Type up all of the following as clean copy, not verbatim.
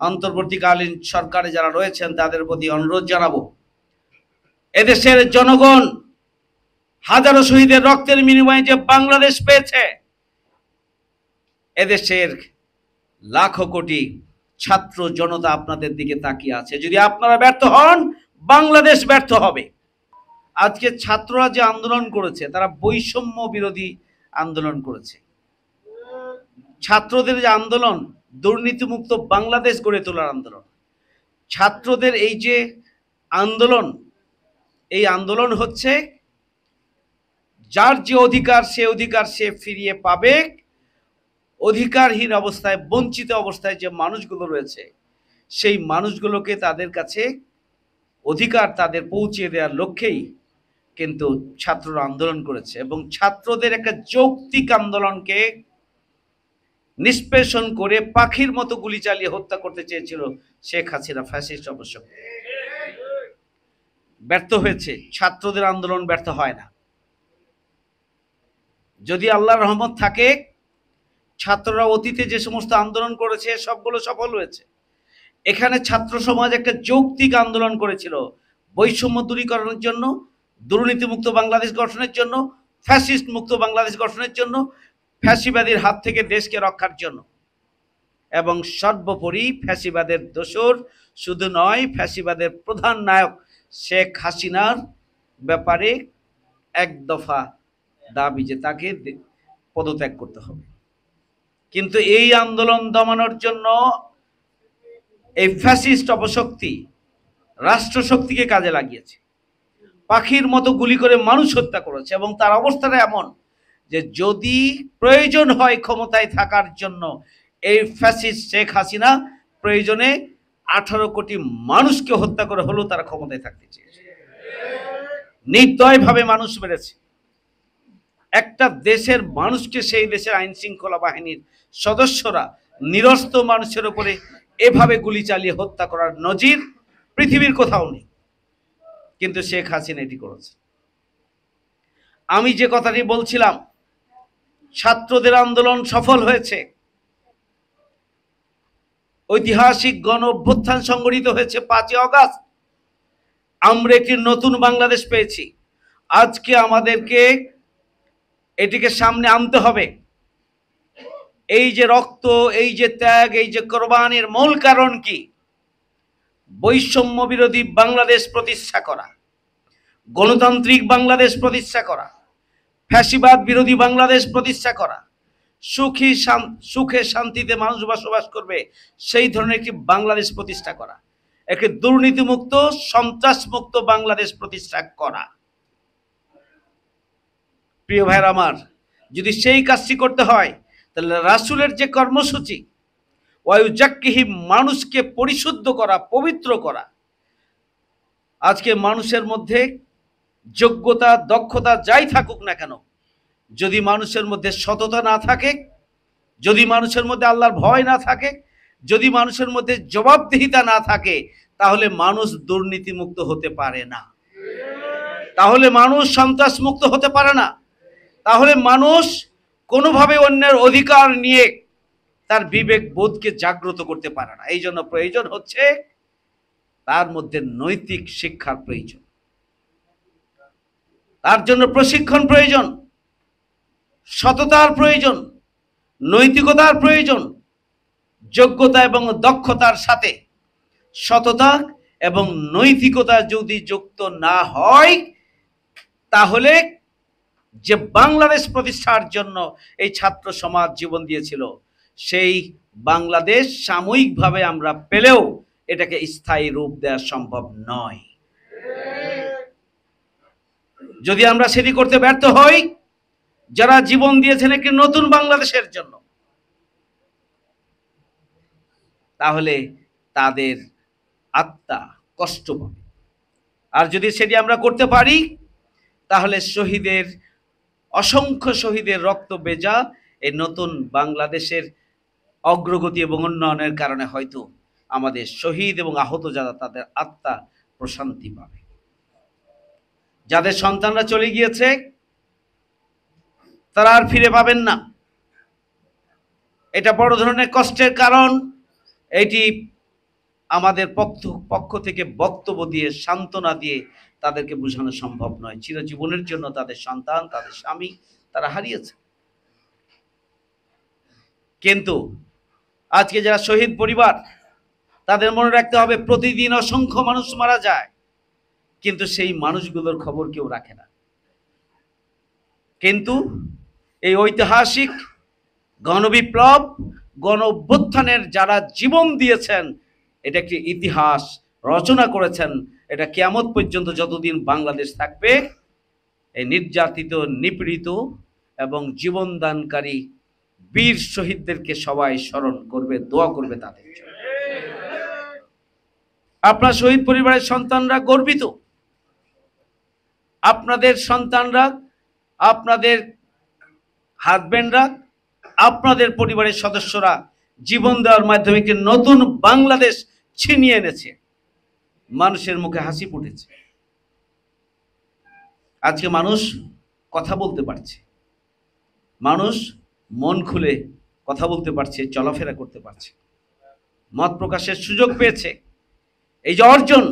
অন্তর্বর্তীকালীন সরকারে যারা রয়েছেন তাদের প্রতি অনুরোধ জানাবো, এদেশের জনগণ হাজারো শহীদের রক্তের বিনিময়ে যে বাংলাদেশ পেয়েছে, এদেশের লাখো কোটি ছাত্র জনতা আপনাদের দিকে তাকিয়ে আছে। যদি আপনারা ব্যর্থ হন, বাংলাদেশ ব্যর্থ হবে। আজকে ছাত্ররা যে আন্দোলন করেছে, তারা বৈষম্য বিরোধী আন্দোলন করেছে। ছাত্রদের যে আন্দোলন, দুর্নীতিমুক্ত বাংলাদেশ গড়ে তোলার আন্দোলন। ছাত্রদের এই যে আন্দোলন, এই আন্দোলন হচ্ছে যার যে অধিকার, সে অধিকার সে ফিরিয়ে পাবে। অধিকারহীন অবস্থায়, বঞ্চিত অবস্থায় যে মানুষগুলো রয়েছে, সেই মানুষগুলোকে তাদের কাছে অধিকার তাদের পৌঁছে দেওয়ার লক্ষ্যেই কিন্তু ছাত্ররা আন্দোলন করেছে। এবং ছাত্রদের একটা যৌক্তিক আন্দোলনকে নিষ্পেষণ করে পাখির মতো গুলি চালিয়ে হত্যা করতে চেয়েছিল শেখ হাসিনা, ফ্যাসিস্ট অবশ্য। ব্যর্থ হয়েছে। ছাত্রদের আন্দোলন ব্যর্থ হয় না। যদি আল্লাহর রহমত থাকে, ছাত্ররা অতীতে যে সমস্ত আন্দোলন করেছে সবগুলো সফল হয়েছে। এখানে ছাত্র সমাজ একটা যৌক্তিক আন্দোলন করেছিল বৈষম্য দূরীকরণের জন্য, দুর্নীতিমুক্ত বাংলাদেশ গঠনের জন্য, ফ্যাসিস্ট মুক্ত বাংলাদেশ গঠনের জন্য, ফ্যাসিবাদের হাত থেকে দেশকে রক্ষার জন্য। এবং সর্বোপরি ফ্যাসিবাদের দোসর শুধু নয়, ফ্যাসিবাদের প্রধান নায়ক শেখ হাসিনার ব্যাপারে এক দফা দাবি যে তাকে পদত্যাগ করতে হবে। কিন্তু এই আন্দোলন দমানোর জন্য এই ফ্যাসিস্ট অপশক্তি রাষ্ট্রশক্তিকে কাজে লাগিয়েছে, পাখির মতো গুলি করে মানুষ হত্যা করেছে। এবং তার অবস্থাটা এমন যে যদি প্রয়োজন হয় ক্ষমতায় থাকার জন্য, এই ফ্যাসিস্ট শেখ হাসিনা প্রয়োজনে 18 কোটি মানুষকে হত্যা করে হলেও তারা ক্ষমতায় থাকতে চেয়েছে। নির্দয়ভাবে মানুষ মেরেছে। একটা দেশের মানুষকে, সেই দেশের আইন শৃঙ্খলা বাহিনীর সদস্যরা নিরস্ত্র মানুষের উপরে এভাবে গুলি চালিয়ে হত্যা করার নজির পৃথিবীর কোথাও নেই। কিন্তু শেখ হাসিনা এটি করেছে। আমি যে কথাটি বলছিলাম, ছাত্রদের আন্দোলন সফল হয়েছে, ঐতিহাসিক গণ অভ্যুত্থান সংগঠিত হয়েছে 5ই আগস্ট। আমরা একটি নতুন বাংলাদেশ পেয়েছি। আজকে আমাদেরকে এটিকে সামনে আনতে হবে। এই যে রক্ত, এই যে ত্যাগ, এই যে কোরবানির মূল কারণ কি? বৈষম্য বিরোধী বাংলাদেশ প্রতিষ্ঠা করা, গণতান্ত্রিক বাংলাদেশ প্রতিষ্ঠা করা, ফ্যাসিবাদ বিরোধী বাংলাদেশ প্রতিষ্ঠা করা, সুখে শান্তিতে মানুষ বসবাস করবে সেই ধরনের একটি বাংলাদেশ প্রতিষ্ঠা করা, একটি দুর্নীতিমুক্ত সন্ত্রাসমুক্ত বাংলাদেশ প্রতিষ্ঠা করা। প্রিয় ভাইরা আমার, যদি সেই কাজটি করতে হয়, তাহলে রাসূলের যে কর্মসূচি, ওয়ায়ুজাক্কিহি, মানুষকে পরিশুদ্ধ করা, পবিত্র করা। আজকে মানুষের মধ্যে যোগ্যতা, দক্ষতা যাই থাকুক না কেন, যদি মানুষের মধ্যে সততা না থাকে, যদি মানুষের মধ্যে আল্লাহর ভয় না থাকে, যদি মানুষের মধ্যে জবাবদিহিতা না থাকে, তাহলে মানুষ দুর্নীতিমুক্ত হতে পারে না, তাহলে মানুষ সন্ত্রাসমুক্ত হতে পারে না, তাহলে মানুষ কোনোভাবে অন্যের অধিকার নিয়ে তার বিবেক বোধকে জাগ্রত করতে পারে না। এই জন্য প্রয়োজন হচ্ছে তার মধ্যে নৈতিক শিক্ষার প্রয়োজন, তার জন্য প্রশিক্ষণ প্রয়োজন, সততার প্রয়োজন, নৈতিকতার প্রয়োজন। যোগ্যতা এবং দক্ষতার সাথে সততা এবং নৈতিকতা যদি যুক্ত না হয়, তাহলে যে বাংলাদেশ প্রতিষ্ঠার জন্য এই ছাত্র সমাজ জীবন দিয়েছিল, সেই বাংলাদেশ সাময়িকভাবে আমরা পেলেও এটাকে স্থায়ী রূপ দেওয়া সম্ভব নয়। যদি আমরা সেটি করতে ব্যর্থ হই, যারা জীবন দিয়েছেন একটি নতুন বাংলাদেশের জন্য, তাহলে তাদের আত্মা কষ্ট পাবে। আর যদি সেটি আমরা করতে পারি, তাহলে শহীদের, অসংখ্য শহীদের রক্ত ভেজা এই নতুন বাংলাদেশের অগ্রগতি এবং উন্নয়নের কারণে হয়তো আমাদের শহীদ এবং আহত যারা, তাদের আত্মা প্রশান্তি পাবে। যাদের সন্তানরা চলে গিয়েছে, তারা আর ফিরে পাবেন না। এটা বড় ধরনের কষ্টের কারণ। এটি আমাদের পক্ষ থেকে বক্তব্য দিয়ে সান্ত্বনা দিয়ে তাদেরকে বোঝানো সম্ভব নয়। চিরজীবনের জন্য তাদের সন্তান, তাদের স্বামী তারা হারিয়েছে। কিন্তু আজকে যারা শহীদ পরিবার, তাদের মনে রাখতে হবে প্রতিদিন অসংখ্য মানুষ মারা যায়, কিন্তু সেই মানুষগুলোর খবর কেউ রাখে না। কিন্তু এই ঐতিহাসিক গণবিপ্লব, গণ অভ্যুত্থানের যারা জীবন দিয়েছেন, এটা একটি ইতিহাস রচনা করেছেন। এটা কিয়ামত পর্যন্ত যতদিন বাংলাদেশ থাকবে, এই নির্যাতিত, নিপীড়িত এবং জীবনদানকারী বীর শহীদদেরকে সবাই স্মরণ করবে, দোয়া করবে তাদের জন্য। আপনার শহীদ পরিবারের সন্তানরা গর্বিত। আপনাদের সন্তানরা, আপনাদের হাজবেন্ডরা, আপনাদের পরিবারের সদস্যরা জীবন দেওয়ার মাধ্যমে একটি নতুন বাংলাদেশ ছিনিয়ে এনেছে। মানুষের মুখে হাসি ফুটেছে। আজকে মানুষ কথা বলতে পারছে, মানুষ মন খুলে কথা বলতে পারছে, চলাফেরা করতে পারছে, মত প্রকাশের সুযোগ পেয়েছে। এই যে অর্জন,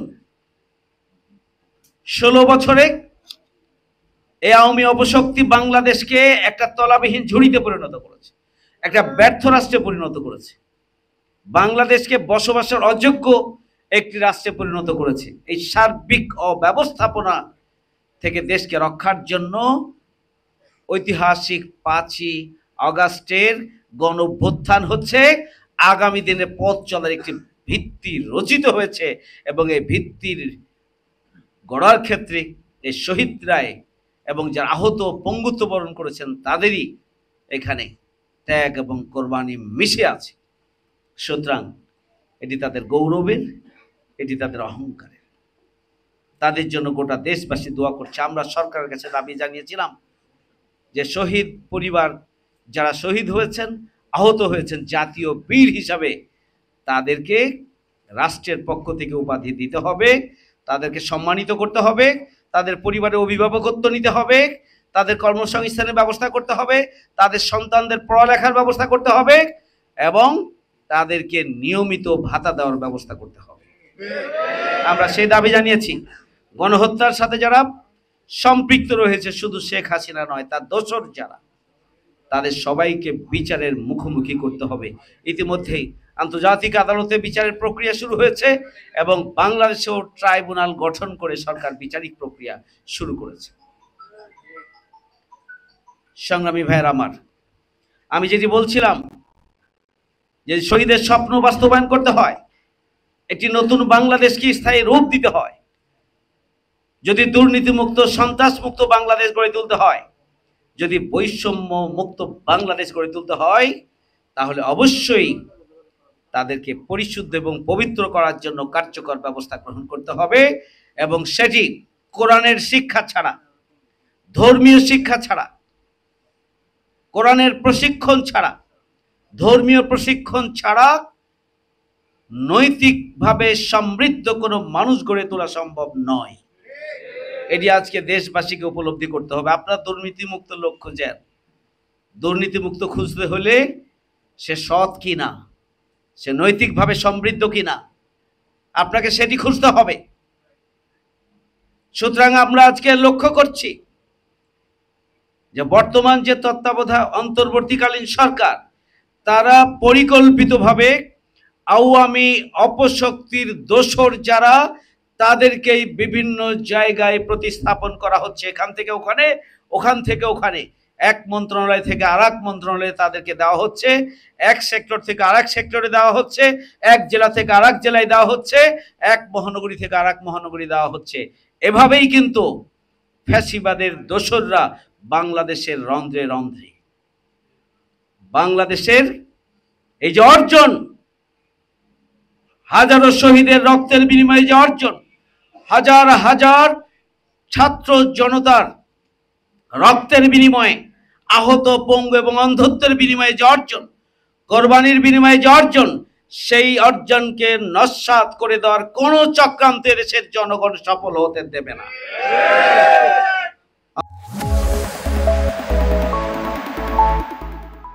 16 বছরে এই আওয়ামী অপশক্তি বাংলাদেশকে একটা তলাবিহীন ঝুড়িতে পরিণত করেছে, একটা ব্যর্থ রাষ্ট্রে পরিণত করেছে, বাংলাদেশকে বসবাসের অযোগ্য একটি রাষ্ট্রে পরিণত করেছে। এই সার্বিক অব্যবস্থাপনা থেকে দেশকে রক্ষার জন্য ঐতিহাসিক 5ই আগস্টের গণ অভ্যুত্থান হচ্ছে আগামী দিনে পথ চলার একটি ভিত্তি রচিত হয়েছে। এবং এই ভিত্তির গড়ার ক্ষেত্রে এই শহীদরাই এবং যারা আহত পঙ্গুত্ব বরণ করেছেন তাদেরই এখানে ত্যাগ এবং কোরবানি মিশে আছে। সুতরাং এটি তাদের গৌরবের, এটি তাদের অহংকারের। তাদের জন্য গোটা দেশবাসী দোয়া করছে। আমরা সরকারের কাছে দাবি জানিয়েছিলাম যে শহীদ পরিবার যারা শহীদ হয়েছেন, আহত হয়েছেন, জাতীয় বীর হিসাবে তাদেরকে রাষ্ট্রের পক্ষ থেকে উপাধি দিতে হবে, তাদেরকে সম্মানিত করতে হবে, তাদের পরিবারের অভিভাবকত্ব নিতে হবে, তাদের কর্মসংস্থানের ব্যবস্থা করতে হবে, তাদের সন্তানদের পড়ালেখার ব্যবস্থা করতে হবে এবং তাদেরকে নিয়মিত ভাতা দেওয়ার ব্যবস্থা করতে হবে। আমরা সেই দাবি জানিয়েছি। গণহত্যার সাথে যারা সম্পৃক্ত রয়েছে, শুধু শেখ হাসিনা নয়, তার দোসর যারা, তাদের সবাইকে বিচারের মুখোমুখি করতে হবে। ইতিমধ্যেই আন্তর্জাতিক আদালতে বিচারের প্রক্রিয়া শুরু হয়েছে এবং বাংলাদেশেও ট্রাইব্যুনাল গঠন করে সরকার বিচারিক প্রক্রিয়া শুরু করেছে। সংগ্রামী ভাইয়ের আমার, আমি যেটি বলছিলাম যে শহীদের স্বপ্ন বাস্তবায়ন করতে হয়, একটি নতুন বাংলাদেশকে স্থায়ী রূপ দিতে হয়, যদি দুর্নীতিমুক্ত, সন্ত্রাসমুক্ত বাংলাদেশ গড়ে তুলতে হয়, যদি বৈষম্য মুক্ত বাংলাদেশ গড়ে তুলতে হয়, তাহলে অবশ্যই তাদেরকে পরিশুদ্ধ এবং পবিত্র করার জন্য কার্যকর ব্যবস্থা গ্রহণ করতে হবে। এবং সেটি কোরআনের শিক্ষা ছাড়া, ধর্মীয় শিক্ষা ছাড়া, কোরআনের প্রশিক্ষণ ছাড়া, ধর্মীয় প্রশিক্ষণ ছাড়া নৈতিকভাবে সমৃদ্ধ কোনো মানুষ গড়ে তোলা সম্ভব নয়। এটি আজকে দেশবাসীকে উপলব্ধি করতে হবে। আপনার দুর্নীতিমুক্ত লোক খুঁজেন, দুর্নীতিমুক্ত খুঁজতে হলে সে সৎ কিনা, সে নৈতিকভাবে সমৃদ্ধ কিনা, আপনাকে সেটি খুঁজতে হবে। সুতরাং আমরা আজকে লক্ষ্য করছি যে বর্তমান যে তত্ত্বাবধায়ক অন্তর্বর্তীকালীন সরকার, তারা পরিকল্পিতভাবে আওয়ামী অপশক্তির দোসর যারা, তাদেরকেই বিভিন্ন জায়গায় প্রতিস্থাপন করা হচ্ছে। এখান থেকে ওখানে, ওখান থেকে ওখানে, এক মন্ত্রণালয় থেকে আর এক মন্ত্রণালয়ে তাদেরকে দেওয়া হচ্ছে, এক সেক্টর থেকে আর এক সেক্টরে দেওয়া হচ্ছে, এক জেলা থেকে আর এক জেলায় দেওয়া হচ্ছে, এক মহানগরী থেকে আর এক মহানগরী দেওয়া হচ্ছে। এভাবেই কিন্তু ফ্যাসিবাদের দোসররা বাংলাদেশের রন্ধ্রে রন্ধ্রে, বাংলাদেশের এই যে অর্জন, হাজারো শহীদের রক্তের বিনিময়ে যে অর্জন, হাজার হাজার ছাত্র জনতার রক্তের বিনিময়ে, আহত, পঙ্গু এবং অন্ধত্বের বিনিময়ে যে অর্জন, কোরবানির বিনিময়ে যে অর্জন, সেই অর্জনকে নস্যাৎ করে দেওয়ার কোন চক্রান্তে দেশের জনগণ সফল হতে দেবে না।